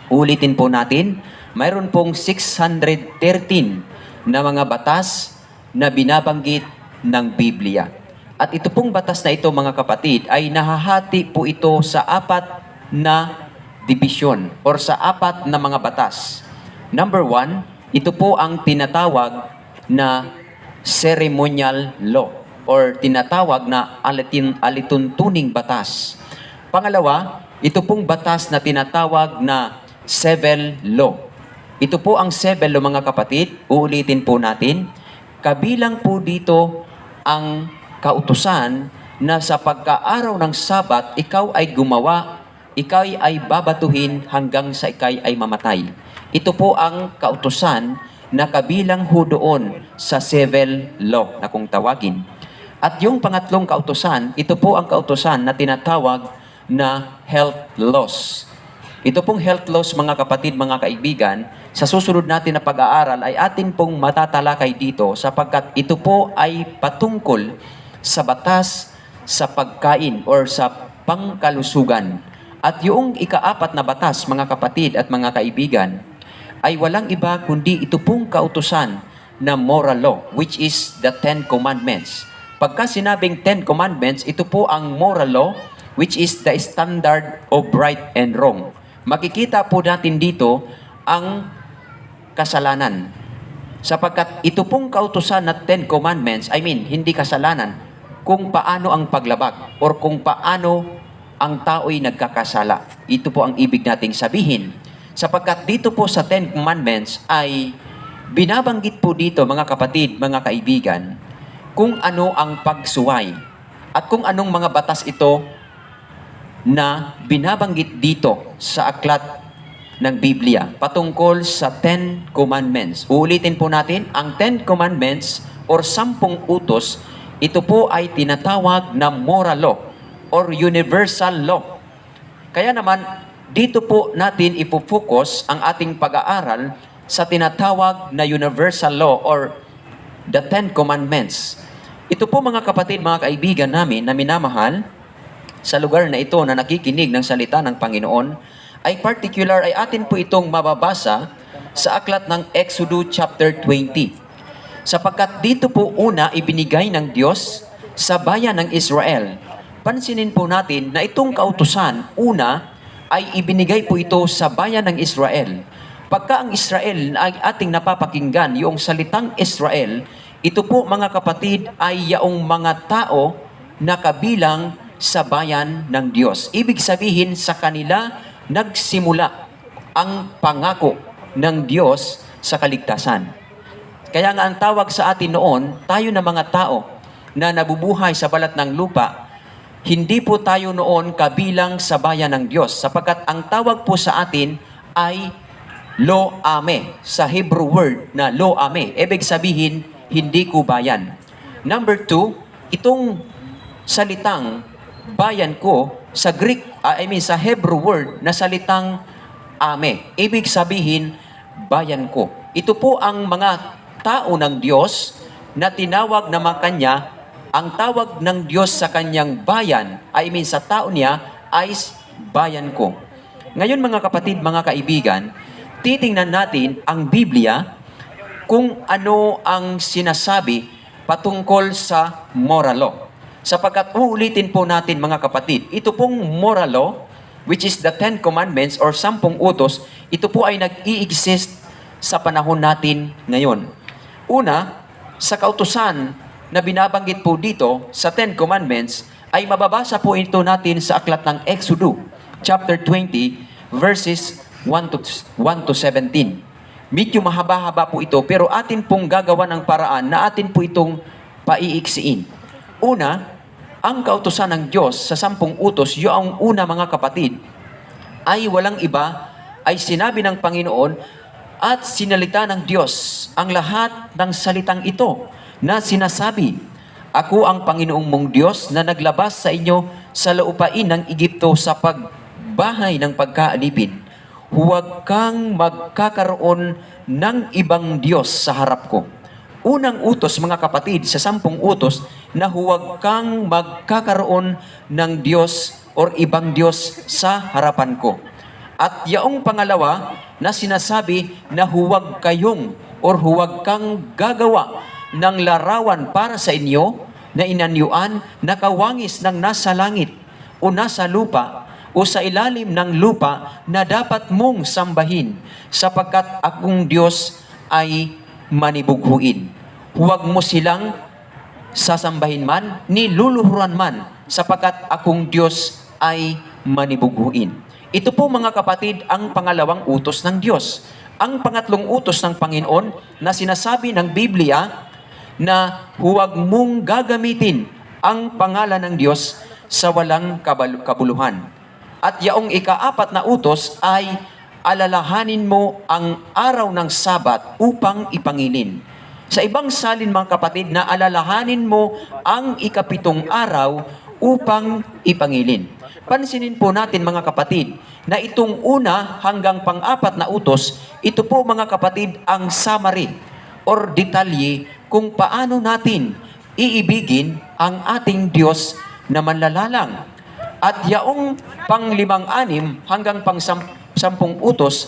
Ulitin po natin, mayroon pong 613 na mga batas na binabanggit ng Biblia. At ito pong batas na ito, mga kapatid, ay nahahati po ito sa apat na division or sa apat na mga batas. Number 1, ito po ang tinatawag na ceremonial law or tinatawag na alituntuning batas. Pangalawa, ito pong batas na tinatawag na civil law. Ito po ang civil law, mga kapatid. Uulitin po natin. Kabilang po dito ang kautusan na sa pagkaaraw ng Sabat, ikaw ay gumawa, ikaw ay babatuhin hanggang sa ikaw ay mamatay. Ito po ang kautusan na kabilang ho doon sa civil law na kung tawagin. At yung pangatlong kautusan, ito po ang kautusan na tinatawag na health laws. Ito pong health laws, mga kapatid, mga kaibigan, sa susunod natin na pag-aaral ay atin pong matatalakay dito sapagkat ito po ay patungkol sa batas sa pagkain or sa pangkalusugan. At yung ikaapat na batas, mga kapatid at mga kaibigan, ay walang iba kundi ito pong kautusan na moral law, which is the Ten Commandments. Pagka sinabing Ten Commandments, ito po ang moral law, which is the standard of right and wrong. Makikita po natin dito ang kasalanan. Sapagkat ito pong kautusan na Ten Commandments, hindi kasalanan, kung paano ang paglabag or kung paano ang tao'y nagkakasala. Ito po ang ibig nating sabihin. Sapagkat dito po sa Ten Commandments ay binabanggit po dito, mga kapatid, mga kaibigan, kung ano ang pagsuway at kung anong mga batas ito na binabanggit dito sa aklat ng Biblia patungkol sa Ten Commandments. Uulitin po natin, ang Ten Commandments or 10 utos, ito po ay tinatawag na moral law or universal law. Kaya naman, dito po natin ipo-focus ang ating pag-aaral sa tinatawag na universal law or the Ten Commandments. Ito po, mga kapatid, mga kaibigan namin na minamahal, sa lugar na ito na nakikinig ng salita ng Panginoon, ay particular ay atin po itong mababasa sa aklat ng Exodus chapter 20. Sapagkat dito po una ibinigay ng Diyos sa bayan ng Israel. Pansinin po natin na itong kautusan, una, ay ibinigay po ito sa bayan ng Israel. Pagka ang Israel ay ating napapakinggan, yung salitang Israel, ito po, mga kapatid, ay yaong mga tao na kabilang sa bayan ng Diyos. Ibig sabihin, sa kanila nagsimula ang pangako ng Diyos sa kaligtasan. Kaya nga ang tawag sa atin noon, tayo na mga tao na nabubuhay sa balat ng lupa, hindi po tayo noon kabilang sa bayan ng Diyos. Sapagkat ang tawag po sa atin ay lo-ame, sa Hebrew word na lo-ame. Ibig sabihin, hindi ko bayan. Number 2, itong salitang bayan ko, sa Greek, sa Hebrew word na salitang ame. Ibig sabihin, bayan ko. Ito po ang mga tao ng Diyos na tinawag naman kanya, ang tawag ng Diyos sa kanyang bayan, sa tao niya, ay bayan ko. Ngayon, mga kapatid, mga kaibigan, titingnan natin ang Biblia kung ano ang sinasabi patungkol sa moral law. Sapagkat uulitin po natin, mga kapatid, ito pong moral law, which is the Ten Commandments or 10 utos, ito po ay nag-i-exist sa panahon natin ngayon. Una, sa kautusan na binabanggit po dito sa Ten Commandments, ay mababasa po ito natin sa aklat ng Exodus, chapter 20, verses 1 to 17. Medyo mahaba-haba po ito, pero atin pong gagawa ng paraan na atin po itong paiiksiin. Una, ang kautusan ng Diyos sa 10 utos, yung una, mga kapatid, ay walang iba, ay sinabi ng Panginoon at sinalita ng Diyos ang lahat ng salitang ito na sinasabi, ako ang Panginoong mong Diyos na naglabas sa inyo sa lupain ng Egypto sa pagbahay ng pagkaalipin. Huwag kang magkakaroon ng ibang Diyos sa harap ko. Unang utos, mga kapatid, sa 10 utos, na huwag kang magkakaroon ng Diyos or ibang Diyos sa harapan ko. At yaong pangalawa na sinasabi na huwag kayong or huwag kang gagawa ng larawan para sa inyo na inanyuan na kawangis ng nasa langit o nasa lupa o sa ilalim ng lupa na dapat mong sambahin sapagkat akong Diyos ay manibughuin. Huwag mo silang sasambahin man, ni luluhuran man, sapagkat akong Diyos ay manibughuin. Ito po mga kapatid ang pangalawang utos ng Diyos. Ang pangatlong utos ng Panginoon na sinasabi ng Biblia na huwag mong gagamitin ang pangalan ng Diyos sa walang kabuluhan. At yaong ikaapat na utos ay alalahanin mo ang araw ng Sabat upang ipangilin. Sa ibang salin mga kapatid, na alalahanin mo ang ikapitong araw upang ipangilin. Pansinin po natin mga kapatid, na itong una hanggang pang-apat na utos, ito po mga kapatid ang summary or detalye kung paano natin iibigin ang ating Diyos na manlalalang. At yaong pang-limang-anim hanggang pang-sampung utos,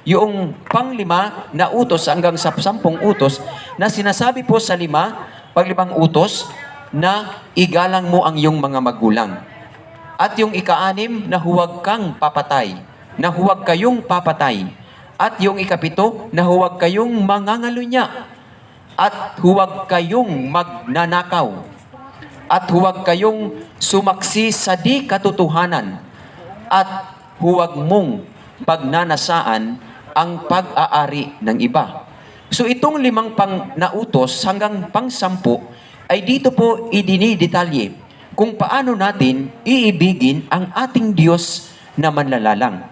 yung pang-lima na utos hanggang sa 10 utos, na sinasabi po sa pang-limang utos, na igalang mo ang iyong mga magulang. At yung ika-6 na huwag kang papatay, na huwag kayong papatay. At yung ikapito na huwag kayong mangangalunya. At huwag kayong magnanakaw. At huwag kayong sumaksi sa di katotohanan. At huwag mong pagnanasaan ang pag-aari ng iba. So itong 5 pang nautos hanggang pang-10 ay dito po idinidetalye kung paano natin iibigin ang ating Diyos na manlalalang.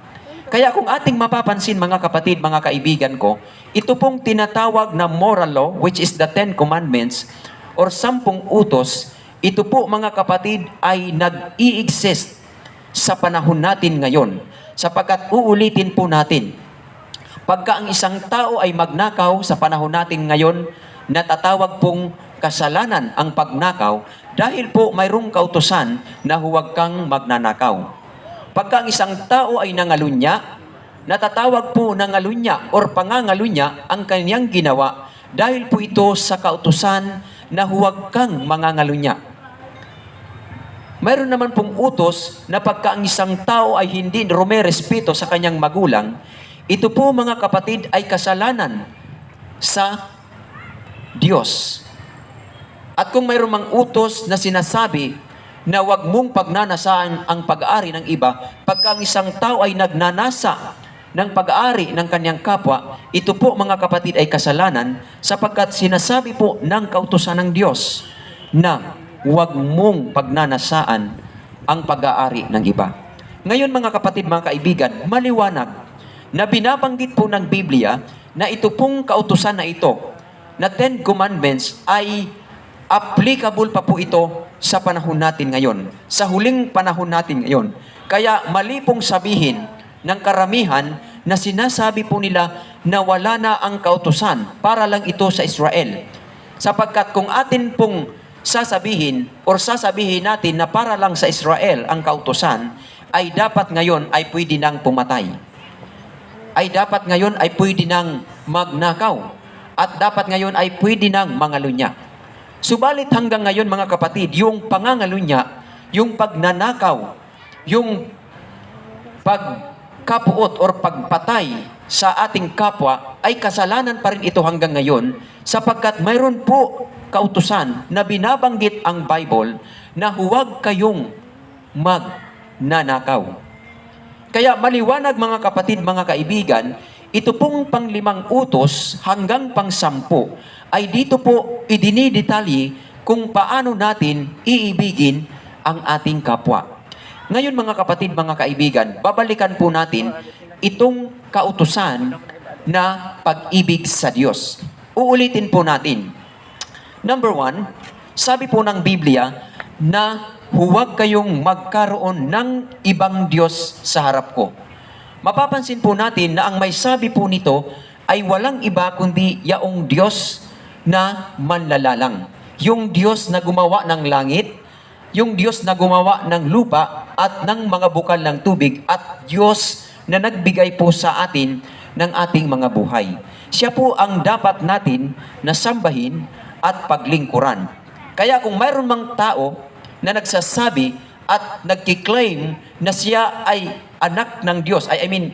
Kaya kung ating mapapansin mga kapatid, mga kaibigan ko, ito pong tinatawag na moral law, which is the 10 commandments, or 10 utos, ito po mga kapatid ay nag-i-exist sa panahon natin ngayon. Sapagkat uulitin po natin, pagka ang isang tao ay magnakaw sa panahon natin ngayon, natatawag pong kasalanan ang pagnakaw dahil po mayroong kautusan na huwag kang magnanakaw. Pagka ang isang tao ay nangalunya, natatawag po nangalunya or pangangalunya ang kanyang ginawa dahil po ito sa kautusan na huwag kang mangangalunya. Mayroon naman pong utos na pagka ang isang tao ay hindi rumerespeto sa kanyang magulang, ito po mga kapatid ay kasalanan sa Diyos. At kung mayroon mang utos na sinasabi na huwag mong pagnanasaan ang pag-aari ng iba, pagka ang isang tao ay nagnanasa ng pag-aari ng kanyang kapwa, ito po mga kapatid ay kasalanan sapagkat sinasabi po ng kautusan ng Diyos na huwag mong pagnanasaan ang pag-aari ng iba. Ngayon mga kapatid, mga kaibigan, maliwanag na binabanggit po ng Biblia na ito pong kautusan na ito, na 10 commandments ay applicable pa po ito sa panahon natin ngayon, sa huling panahon natin ngayon. Kaya mali pong sabihin ng karamihan na sinasabi po nila na wala na ang kautusan para lang ito sa Israel. Sapagkat kung atin pong sasabihin natin na para lang sa Israel ang kautusan, ay dapat ngayon ay pwede nang pumatay. Ay dapat ngayon ay pwede nang magnakaw. At dapat ngayon ay pwede nang mangalunya. Subalit hanggang ngayon mga kapatid, yung pangangalunya, yung pagnanakaw, yung pagkapuot or pagpatay sa ating kapwa ay kasalanan pa rin ito hanggang ngayon sapagkat mayroon po kautusan na binabanggit ang Bible na huwag kayong magnanakaw. Kaya maliwanag mga kapatid, mga kaibigan, ito pong pang-5 utos hanggang pang-10 ay dito po idinidetalye kung paano natin iibigin ang ating kapwa. Ngayon mga kapatid, mga kaibigan, babalikan po natin itong kautusan na pag-ibig sa Diyos. Uulitin po natin. Number 1, sabi po ng Biblia na huwag kayong magkaroon ng ibang Diyos sa harap ko. Mapapansin po natin na ang may sabi po nito ay walang iba kundi yaong Diyos na manlalalang. Yung Diyos na gumawa ng langit, yung Diyos na gumawa ng lupa at ng mga bukal ng tubig, at Diyos na nagbigay po sa atin ng ating mga buhay. Siya po ang dapat natin na sambahin at paglingkuran. Kaya kung mayroon mang tao na nagsasabi at nagkiklaim na siya ay anak ng Diyos,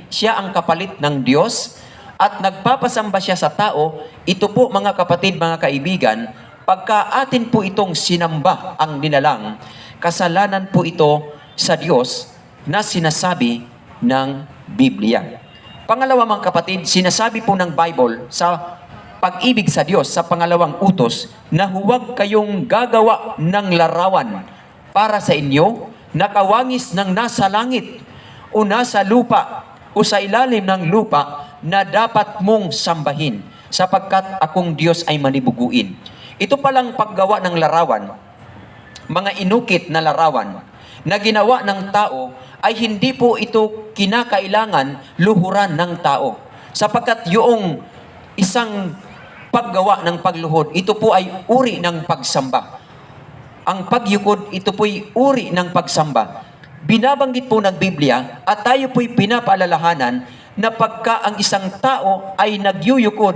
siya ang kapalit ng Diyos, at nagpapasamba siya sa tao, ito po mga kapatid, mga kaibigan, pagka atin po itong sinamba ang nilalang, kasalanan po ito sa Diyos na sinasabi ng Biblia. Pangalawa mga kapatid, sinasabi po ng Bible sa pag-ibig sa Diyos sa pangalawang utos na huwag kayong gagawa ng larawan para sa inyo na kawangis ng nasa langit o nasa lupa o sa ilalim ng lupa na dapat mong sambahin sapagkat akong Diyos ay manibuguin. Ito palang paggawa ng larawan, mga inukit na larawan na ginawa ng tao ay hindi po ito kinakailangan luhuran ng tao. Sapagkat yung isang paggawa ng pagluhod, ito po ay uri ng pagsamba. Ang pagyukod, ito po'y uri ng pagsamba. Binabanggit po ng Biblia at tayo po'y pinapaalalahanan na pagka ang isang tao ay nagyuyukod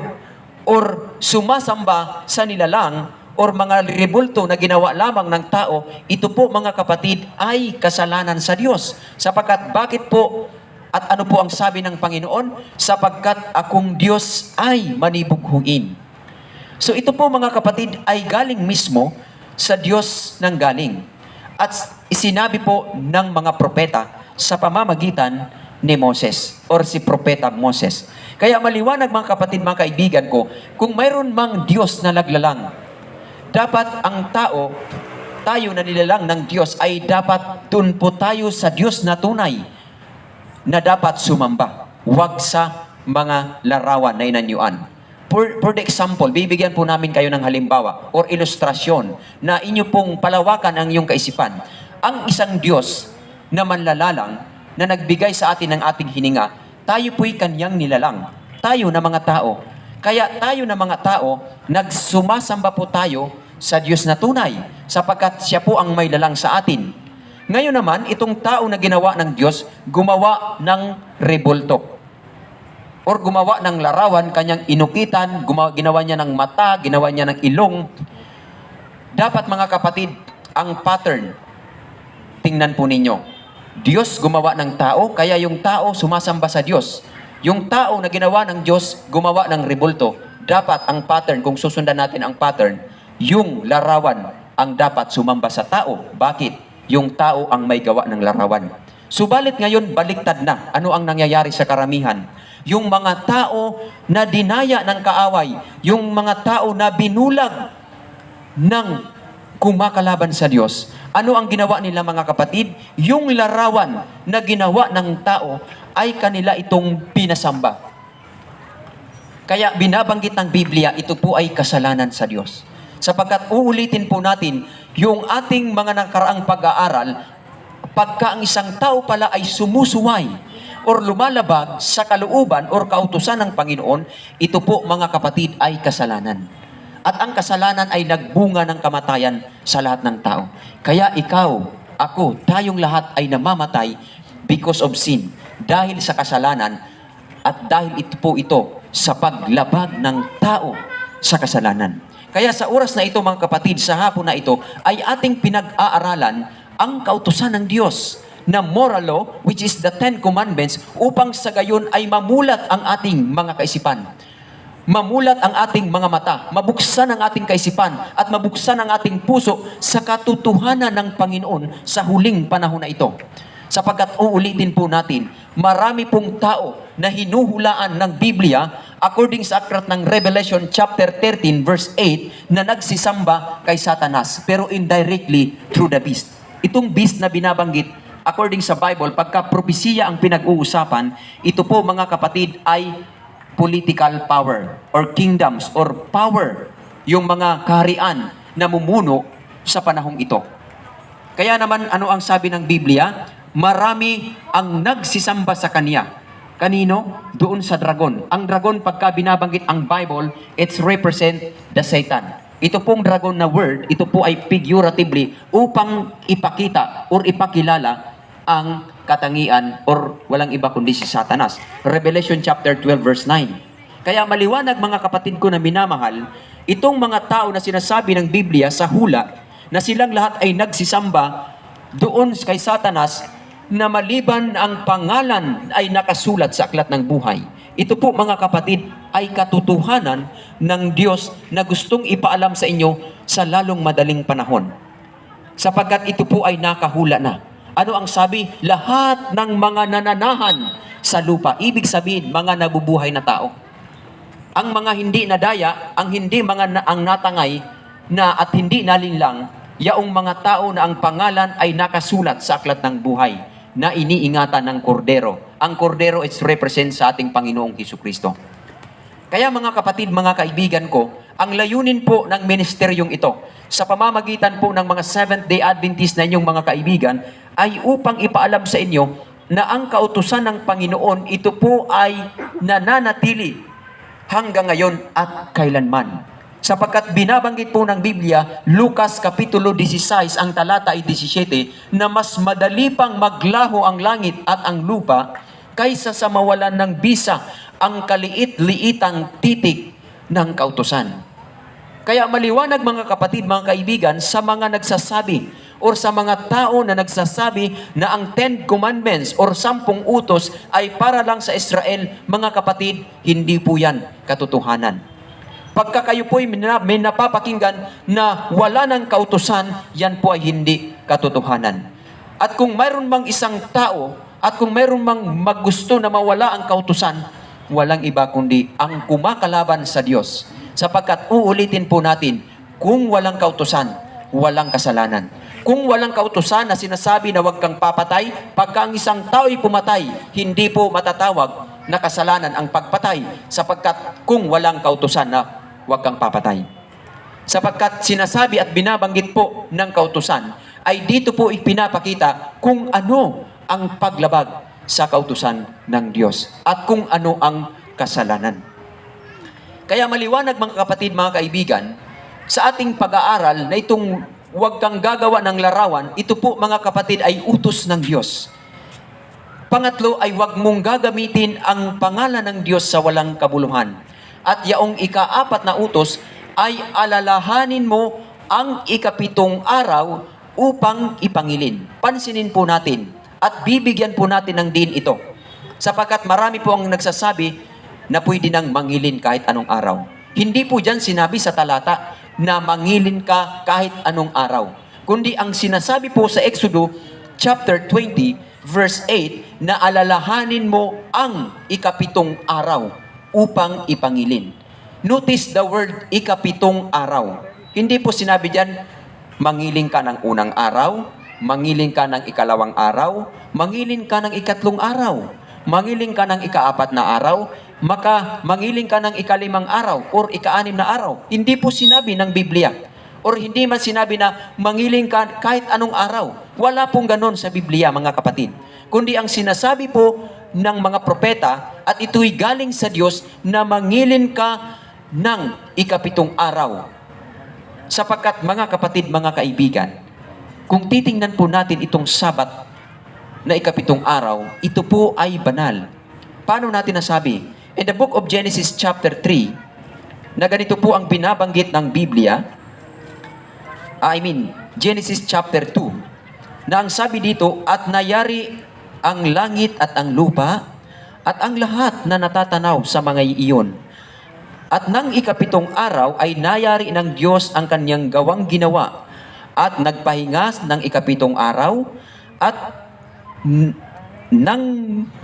or sumasamba sa nilalang or mga rebulto na ginawa lamang ng tao, ito po mga kapatid ay kasalanan sa Diyos. Sapagkat bakit po at ano po ang sabi ng Panginoon? Sapagkat akong Diyos ay manibughuin. So ito po mga kapatid ay galing mismo sa Diyos ng galing. At isinabi po ng mga propeta sa pamamagitan ni Moses or si propeta Moses. Kaya maliwanag mga kapatid, mga kaibigan ko, kung mayroon mang Diyos na naglalang, dapat ang tao, tayo na nilalang ng Diyos, ay dapat dun po tayo sa Diyos na tunay na dapat sumamba. Huwag sa mga larawan na inanyuan. For the example, bibigyan po namin kayo ng halimbawa or ilustrasyon na inyo pong palawakan ang iyong kaisipan. Ang isang Diyos na manlalalang na nagbigay sa atin ng ating hininga, tayo po'y kanyang nilalang. Tayo na mga tao. Kaya tayo na mga tao, nagsumasamba po tayo sa Diyos na tunay, sapagkat siya po ang may lalang sa atin. Ngayon naman, itong tao na ginawa ng Diyos, gumawa ng rebulto. Or gumawa ng larawan, kanyang inukitan, ginawa niya ng mata, ginawa niya ng ilong. Dapat mga kapatid, ang pattern, tingnan po ninyo. Diyos gumawa ng tao, kaya yung tao sumasamba sa Diyos. Yung tao na ginawa ng Diyos, gumawa ng rebulto. Dapat ang pattern, kung susundan natin ang pattern, yung larawan ang dapat sumamba sa tao. Bakit? Yung tao ang may gawa ng larawan. Subalit ngayon, baliktad na. Ano ang nangyayari sa karamihan? Yung mga tao na dinaya ng kaaway, yung mga tao na binulag ng kumakalaban sa Diyos, ano ang ginawa nila mga kapatid? Yung larawan na ginawa ng tao ay kanila itong pinasamba. Kaya binabanggit ng Biblia, ito po ay kasalanan sa Diyos. Sapagkat uulitin po natin yung ating mga nakaraang pag-aaral, pagka ang isang tao pala ay sumusuway or lumalabag sa kalooban or kautusan ng Panginoon, ito po mga kapatid ay kasalanan. At ang kasalanan ay nagbunga ng kamatayan sa lahat ng tao. Kaya ikaw, ako, tayong lahat ay namamatay because of sin. Dahil sa kasalanan at dahil ito po ito sa paglabag ng tao sa kasalanan. Kaya sa oras na ito mga kapatid, sa hapon na ito, ay ating pinag-aaralan ang kautusan ng Diyos na moral law, which is the 10 Commandments, upang sa gayon ay mamulat ang ating mga kaisipan. Mamulat ang ating mga mata, mabuksan ang ating kaisipan, at mabuksan ang ating puso sa katotohanan ng Panginoon sa huling panahon na ito. Sapagkat uulitin po natin, marami pong tao na hinuhulaan ng Biblia according sa aklat ng Revelation chapter 13 verse 8 na nagsisamba kay Satanas pero indirectly through the beast. Itong beast na binabanggit according sa Bible, pagka propesiya ang pinag-uusapan, ito po mga kapatid ay political power or kingdoms or power, yung mga kaharian na mumuno sa panahong ito. Kaya naman ano ang sabi ng Biblia? Marami ang nagsisamba sa kanya. Kanino? Doon sa dragon. Ang dragon, pagka binabanggit ang Bible, it's represent the Satan. Ito pong dragon na word, ito po ay figuratively upang ipakita or ipakilala ang katangian or walang iba kundi si Satanas. Revelation chapter 12 verse 9. Kaya maliwanag mga kapatid ko na minamahal, itong mga tao na sinasabi ng Biblia sa hula na silang lahat ay nagsisamba doon kay Satanas na maliban ang pangalan ay nakasulat sa aklat ng buhay. Ito po mga kapatid ay katotohanan ng Diyos na gustong ipaalam sa inyo sa lalong madaling panahon. Sapagkat ito po ay nakahula na. Ano ang sabi? Lahat ng mga nananahan sa lupa. Ibig sabihin, mga nabubuhay na tao. Ang mga hindi nadaya, ang hindi ang natangay na at hindi nalinlang, yaong mga tao na ang pangalan ay nakasulat sa aklat ng buhay na iniingatan ng kordero. Ang kordero is represent sa ating Panginoong Hesukristo. Kaya mga kapatid, mga kaibigan ko, ang layunin po ng ministeryong ito sa pamamagitan po ng mga Seventh-day Adventist na inyong mga kaibigan ay upang ipaalam sa inyo na ang kautusan ng Panginoon ito po ay nananatili hanggang ngayon at kailanman. Sapagkat binabanggit po ng Biblia, Lucas Kapitulo 16, ang talata ay 17, na mas madali pang maglaho ang langit at ang lupa kaysa sa mawalan ng bisa ang kaliit-liitang titik ng kautusan. Kaya maliwanag mga kapatid, mga kaibigan, sa mga nagsasabi or sa mga tao na nagsasabi na ang 10 Commandments or 10 utos ay para lang sa Israel, mga kapatid, hindi po yan katotohanan. Pagka kayo po may napapakinggan na wala ng kautusan, yan po ay hindi katotohanan. At kung mayroon mang isang tao at kung mayroon mang maggusto na mawala ang kautusan, walang iba kundi ang kumakalaban sa Diyos. Sapagkat uulitin po natin, kung walang kautusan, walang kasalanan. Kung walang kautusan na sinasabi na huwag kang papatay, pagka ang isang tao ay pumatay, hindi po matatawag na kasalanan ang pagpatay. Sapagkat kung walang kautusan na huwag kang papatay. Sapagkat sinasabi at binabanggit po ng kautusan, ay dito po ipinapakita kung ano ang paglabag sa kautusan ng Diyos at kung ano ang kasalanan. Kaya maliwanag mga kapatid, mga kaibigan, sa ating pag-aaral na itong huwag kang gagawa ng larawan, ito po mga kapatid ay utos ng Diyos. Pangatlo ay huwag mong gagamitin ang pangalan ng Diyos sa walang kabuluhan. At yaong ika-4 na utos ay alalahanin mo ang ika-7 araw upang ipangilin. Pansinin po natin at bibigyan po natin ng din ito. Sapagkat marami po ang nagsasabi na pwede nang mangilin kahit anong araw. Hindi po dyan sinabi sa talata na mangilin ka kahit anong araw. Kundi ang sinasabi po sa Exodo chapter 20 verse 8 na alalahanin mo ang ika-7 araw upang ipangilin. Notice the word ika-7 araw. Hindi po sinabi dyan, mangiling ka ng unang araw, mangiling ka ng ikalawang araw, mangiling ka ng ikatlong araw, mangiling ka ng ika-4 na araw, mangiling ka ng ika-5 araw or ika-6 na araw. Hindi po sinabi ng Biblia. Or hindi man sinabi na mangiling ka kahit anong araw. Wala pong ganon sa Biblia, mga kapatid. Kundi ang sinasabi po ng mga propeta, at ito'y galing sa Diyos, na mangilin ka ng ika-7 araw. Sapagkat mga kapatid, mga kaibigan, kung titingnan po natin itong Sabat na ika-7 araw, ito po ay banal. Paano natin nasabi? In the book of Genesis chapter 3, na ganito po ang binabanggit ng Biblia, Genesis chapter 2, na ang sabi dito, at nayari ang langit at ang lupa, at ang lahat na natatanaw sa mga iyon. At nang ika-7 araw ay nayari ng Diyos ang kanyang gawang ginawa, at nagpahinga ng ika-7 araw, at nang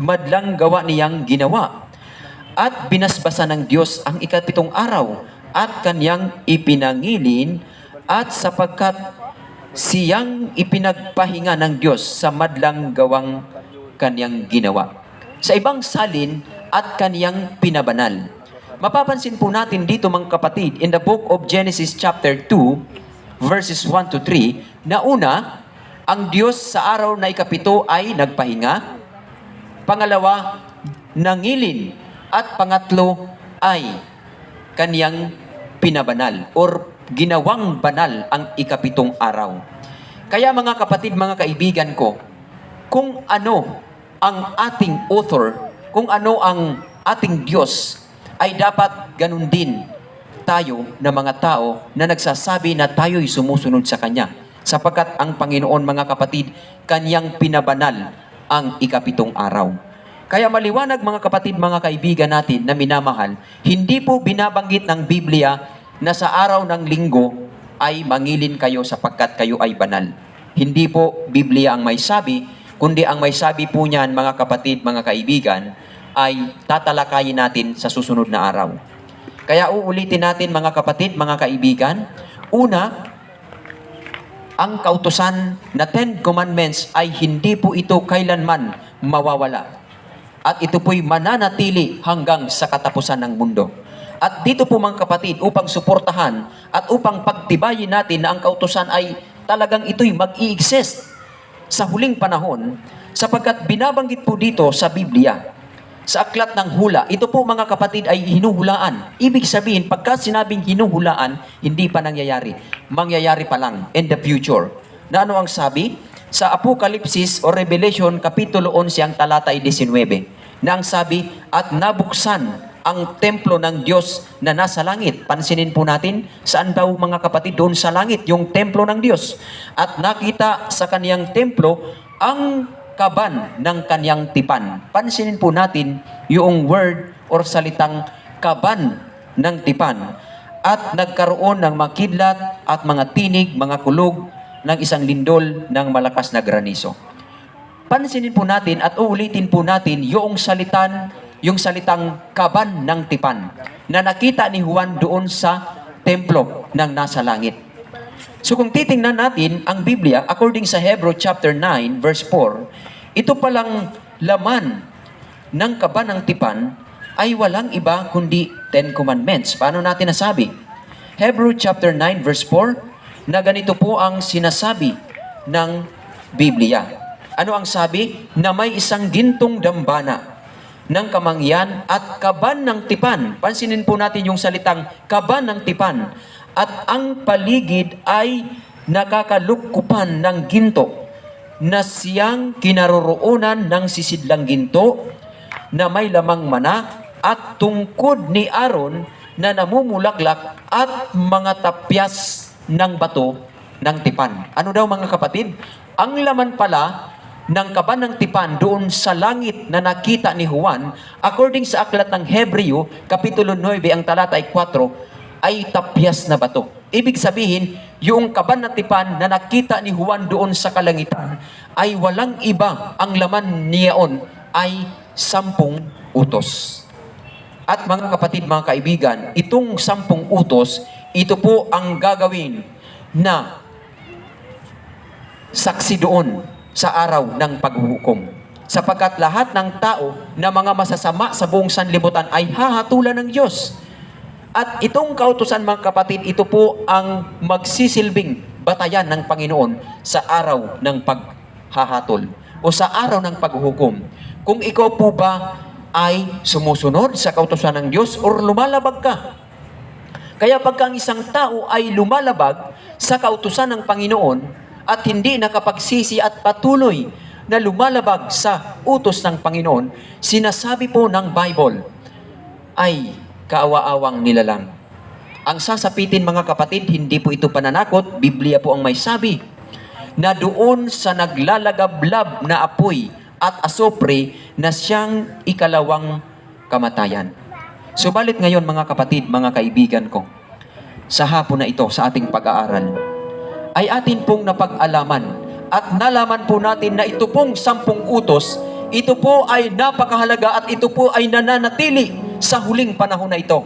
madlang gawa niyang ginawa. At binasbasa ng Diyos ang ika-7 araw, at kanyang ipinangilin, at sapagkat siyang ipinagpahinga ng Diyos sa madlang gawang kanyang ginawa. Sa ibang salin, at kanyang pinabanal. Mapapansin po natin dito mga kapatid, in the book of Genesis chapter 2, verses 1 to 3, na una, ang Diyos sa araw na ika-7 ay nagpahinga. Pangalawa, nangilin. At pangatlo ay kaniyang pinabanal or ginawang banal ang ika-7 araw. Kaya mga kapatid, mga kaibigan ko, kung ano ang ating author, kung ano ang ating Diyos, ay dapat ganun din tayo na mga tao na nagsasabi na tayo'y sumusunod sa Kanya. Sapagkat ang Panginoon, mga kapatid, Kanyang pinabanal ang ikapitong araw. Kaya maliwanag, mga kapatid, mga kaibigan natin na minamahal, hindi po binabanggit ng Biblia na sa araw ng linggo ay mangilin kayo sapagkat kayo ay banal. Hindi po Biblia ang may sabi, kundi ang may sabi po niyan, mga kapatid, mga kaibigan, ay tatalakayin natin sa susunod na araw. Kaya uulitin natin, mga kapatid, mga kaibigan. Una, ang kautusan na 10 Commandments ay hindi po ito kailanman mawawala. At ito po'y mananatili hanggang sa katapusan ng mundo. At dito po, mga kapatid, upang suportahan at upang pagtibayin natin na ang kautusan ay talagang ito'y mag-i-exist sa huling panahon, sapagkat binabanggit po dito sa Biblia, sa aklat ng hula, ito po, mga kapatid, ay hinuhulaan. Ibig sabihin, pagka sinabing hinuhulaan, hindi pa nangyayari. Mangyayari pa lang in the future. Na ano ang sabi? Sa Apokalipsis o Revelation, Kapitulo 11, ang talata ay 19, na ang sabi, at nabuksan ang templo ng Diyos na nasa langit. Pansinin po natin, saan daw, mga kapatid? Doon sa langit, yung templo ng Diyos. At nakita sa kaniyang templo ang kaban ng kaniyang tipan. Pansinin po natin yung word or salitang kaban ng tipan. At nagkaroon ng mga kidlat at mga tinig, mga kulog ng isang lindol ng malakas na granizo. Pansinin po natin at uulitin po natin yung salitang kaban ng tipan na nakita ni Juan doon sa templo ng nasa langit. So kung titingnan natin ang Biblia, according sa Hebrew chapter 9, verse 4, ito palang laman ng kaban ng tipan ay walang iba kundi 10 Commandments. Paano natin nasabi? Hebrew chapter 9, verse 4, na ganito po ang sinasabi ng Biblia. Ano ang sabi? Na may isang gintong dambana ng kamangyan at kaban ng tipan. Pansinin po natin yung salitang kaban ng tipan. At ang paligid ay nakakalukkupan ng ginto na siyang kinaroroonan ng sisidlang ginto na may lamang mana at tungkod ni Aaron na namumulaklak at mga tapyas ng bato ng tipan. Ano daw, mga kapatid? Ang laman pala ng kaban ng tipan doon sa langit na nakita ni Juan, according sa aklat ng Hebreo, Kapitulo 9, ang talata ay 4, ay tapyas na bato. Ibig sabihin, yung kaban ng tipan na nakita ni Juan doon sa kalangitan ay walang iba, ang laman niyaon ay 10 utos. At mga kapatid, mga kaibigan, itong 10 utos, ito po ang gagawin na saksi doon sa araw ng paghuhukom. Sapagkat lahat ng tao na mga masasama sa buong sanlibutan ay hahatulan ng Diyos. At itong kautusan, mga kapatid, ito po ang magsisilbing batayan ng Panginoon sa araw ng paghahatol o sa araw ng paghuhukom. Kung ikaw po ba ay sumusunod sa kautusan ng Diyos o lumalabag ka? Kaya pagka ang isang tao ay lumalabag sa kautusan ng Panginoon at hindi nakapagsisi at patuloy na lumalabag sa utos ng Panginoon, sinasabi po ng Bible ay kaawa-awang nilalang. Ang sasapitin, mga kapatid, hindi po ito pananakot. Biblia po ang may sabi na doon sa naglalagablab na apoy at asopre na siyang ikalawang kamatayan. Subalit ngayon, mga kapatid, mga kaibigan ko, sa hapon na ito, sa ating pag-aaral, ay atin pong napag-alaman at nalaman po natin na ito pong 10 utos, ito po ay napakahalaga at ito po ay nananatili sa huling panahon na ito.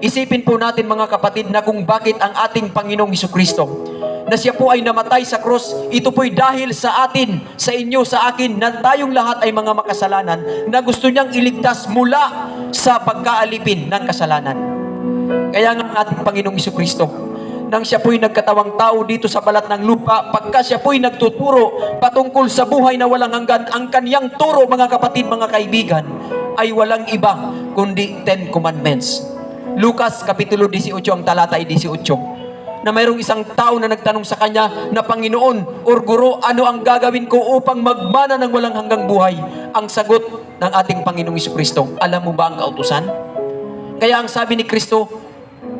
Isipin po natin, mga kapatid, na kung bakit ang ating Panginoong Hesukristo, na siya po ay namatay sa krus, ito po'y dahil sa atin, sa inyo, sa akin, na tayong lahat ay mga makasalanan, na gusto niyang iligtas mula sa pagkaalipin ng kasalanan. Kaya nga ang ating Panginoong Hesukristo, nang siya po'y nagkatawang tao dito sa balat ng lupa, pagka siya po'y nagtuturo patungkol sa buhay na walang hanggan, ang kaniyang turo, mga kapatid, mga kaibigan, ay walang iba kundi 10 Commandments. Lucas Kapitulo 18, ang talata ay 18. na mayroong isang tao na nagtanong sa kanya na, Panginoon or Guro, ano ang gagawin ko upang magmana ng walang hanggang buhay? Ang sagot ng ating Panginoong Jesucristo, alam mo ba ang kautusan? Kaya ang sabi ni Kristo,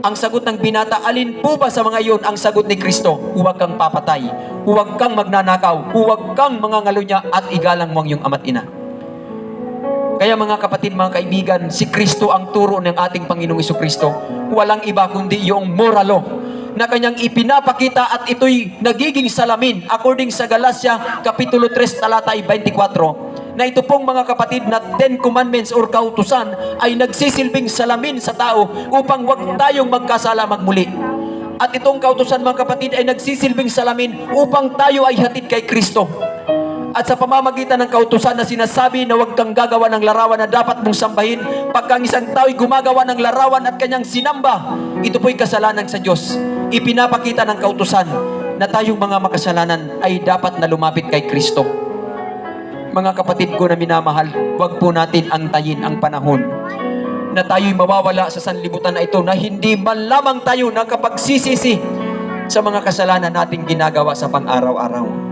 ang sagot ng binata, alin po ba sa mga iyon ang sagot ni Kristo? Huwag kang papatay, huwag kang magnanakaw, huwag kang mangangalunya, at igalang mo ang iyong ama't ina. Kaya mga kapatid, mga kaibigan, si Kristo ang turo ng ating Panginoong Jesucristo. Walang iba kundi yung moral law na kanyang ipinapakita, at ito'y nagiging salamin according sa Galatia Kapitulo 3 talata 24, na ito pong mga kapatid na 10 commandments or kautusan ay nagsisilbing salamin sa tao upang wag tayong magkasala magmuli. At itong kautusan mga kapatid ay nagsisilbing salamin upang tayo ay hatid kay Kristo. At sa pamamagitan ng kautusan na sinasabi na huwag kang gagawa ng larawan na dapat mong sambahin, pagka ang isang tao'y gumagawa ng larawan at kanyang sinamba, ito po'y kasalanan sa Diyos. Ipinapakita ng kautusan na tayong mga makasalanan ay dapat na lumapit kay Kristo. Mga kapatid ko na minamahal, huwag po natin antayin ang panahon na tayo'y mawawala sa sanlibutan na ito, na hindi man lamang tayo nakapagsisisi sa mga kasalanan nating ginagawa sa pang-araw-araw.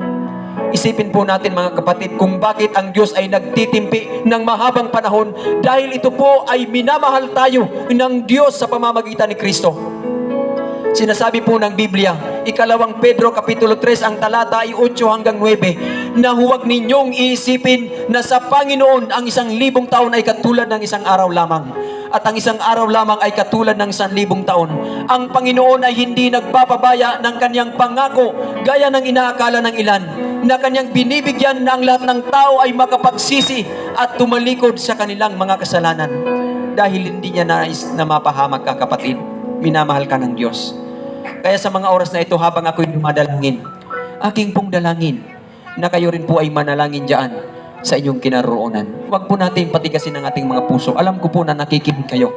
Isipin po natin mga kapatid kung bakit ang Diyos ay nagtitimpi ng mahabang panahon, dahil ito po ay minamahal tayo ng Diyos sa pamamagitan ni Kristo. Sinasabi po ng Biblia, ikalawang Pedro Kapitulo 3 ang talata ay 8 hanggang 9, na huwag ninyong iisipin na sa Panginoon ang 1,000 taon ay katulad ng isang araw lamang, at ang isang araw lamang ay katulad ng 1,000 taon. Ang Panginoon ay hindi nagpapabaya ng kanyang pangako gaya ng inaakala ng ilan, na kanyang binibigyan na ang lahat ng tao ay makapagsisi at tumalikod sa kanilang mga kasalanan, dahil hindi niya nais na mapahamak ka kapatid. Minamahal ka ng Diyos. Kaya sa mga oras na ito, habang ako'y dumadalangin, aking pong dalangin na kayo rin po ay manalangin dyan sa inyong kinaroroonan. Huwag po natin patigasin ang ating mga puso. Alam ko po na nakikinig kayo.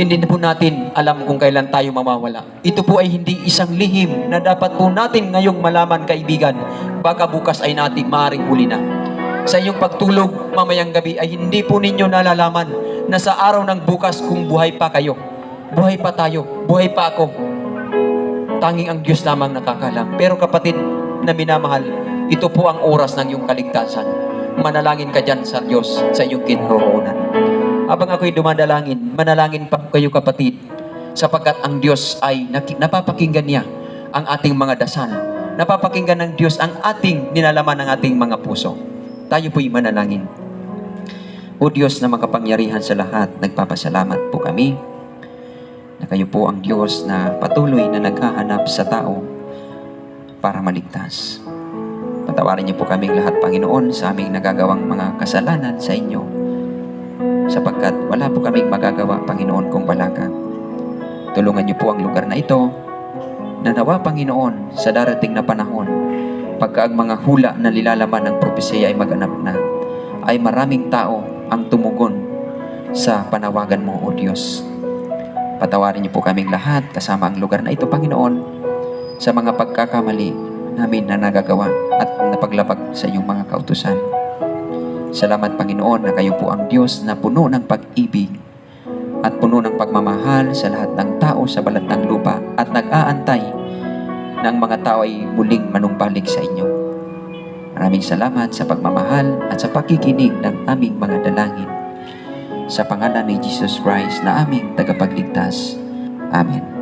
Hindi na po natin alam kung kailan tayo mamawala. Ito po ay hindi isang lihim na dapat po natin ngayong malaman, kaibigan. Baka bukas ay natin maaaring huli na. Sa inyong pagtulog mamayang gabi ay hindi po ninyo nalalaman na sa araw ng bukas kung buhay pa kayo, buhay pa tayo, buhay pa ako. Tanging ang Diyos lamang nakakalam. Pero kapatid na minamahal, ito po ang oras ng iyong kaligtasan. Manalangin ka dyan sa Diyos sa iyong kinaroroonan. Habang ako'y dumadalangin, manalangin pa kayo kapatid, sapagkat ang Diyos ay napapakinggan niya ang ating mga dasal. Napapakinggan ng Diyos ang ating nilalaman ng ating mga puso. Tayo po'y manalangin. O Diyos na makapangyarihan sa lahat, nagpapasalamat po kami na kayo po ang Diyos na patuloy na naghahanap sa tao para maligtas. Patawarin niyo po kaming lahat, Panginoon, sa aming nagagawang mga kasalanan sa inyo, sapagkat wala po kaming magagawa, Panginoon, kung wala ka. Tulungan niyo po ang lugar na ito, na nawa, Panginoon, sa darating na panahon, pagka ang mga hula na nilalaman ng propesya ay maganap na, ay maraming tao ang tumugon sa panawagan mo, O Diyos. Patawarin niyo po kaming lahat, kasama ang lugar na ito, Panginoon, sa mga pagkakamali namin na nagagawa at napaglabag sa iyong mga kautusan. Salamat, Panginoon, na kayo po ang Diyos na puno ng pag-ibig at puno ng pagmamahal sa lahat ng tao sa balat ng lupa, at nag-aantay ng mga tao ay muling manumbalik sa inyo. Maraming salamat sa pagmamahal at sa pakikinig ng aming mga dalangin. Sa pangalan ni Jesus Christ na aming tagapagligtas. Amen.